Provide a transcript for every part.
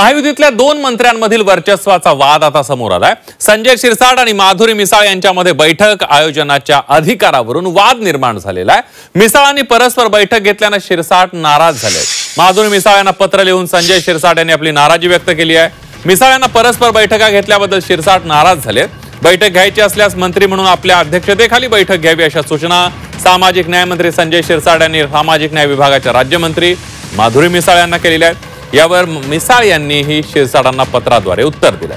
महायुतीतल्या दोन मंत्र्यांमधील वर्चस्वाचा वाद आता समोर आलाय। संजय शिरसाट आणि माधुरी मिसाळ यांच्यामध्ये बैठक आयोजनाच्या अधिकारावरून वाद निर्माण झालेला आहे। मिसाळांनी परस्पर बैठक घेतल्याने शिरसाट नाराज झाले। माधुरी मिसाळ यांना पत्र लिहून संजय शिरसाट यांनी आपली नाराजी व्यक्त केली आहे। मिसाळ यांना परस्पर बैठका घेतल्याबद्दल शिरसाट नाराज झाले। बैठक घ्यायची असल्यास मंत्री म्हणून आपल्या अध्यक्षतेखाली बैठक घ्यावी अशा सूचना सामाजिक न्याय मंत्री संजय शिरसाट यांनी सामाजिक न्याय विभागाच्या राज्यमंत्री माधुरी मिसाळ यांना केलेल्या आहेत। यावर मिसाळ यांनीही शिरसाटांना पत्राद्वारे उत्तर दिले।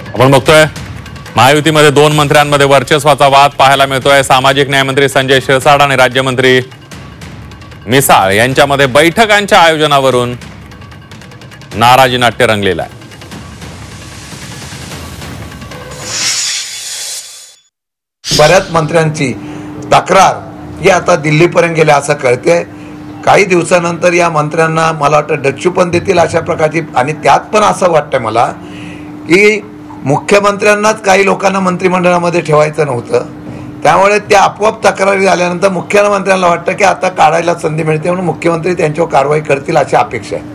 आपण बघतोय महायुतीमध्ये दोन मंत्र्यांमध्ये वर्चस्वाचा वाद पाहायला मिळतोय। सामाजिक न्याय मंत्री संजय शिरसाट आणि राज्यमंत्री मिसाळ यांच्यामध्ये बैठकांच्या आयोजनावरून नाराजी नाट्य रंगलेला आहे। बऱ्याच मंत्र्यांची तक्रार ही आता दिल्लीपर्यंत गेल्या असं कळते। काही दिवसानंतर या मंत्र्यांना मला वाटतं डच्चू पण देतील अशा प्रकारची, आणि त्यात पण असं वाटतं मला की मुख्यमंत्र्यांनाच काही लोकांना मंत्रिमंडळामध्ये ठेवायचं नव्हतं, त्यामुळे त्या आपोआप तक्रारी झाल्यानंतर मुख्यमंत्र्यांना वाटतं की आता काढायला संधी मिळते म्हणून मुख्यमंत्री त्यांच्यावर कारवाई करतील अशी अपेक्षा आहे।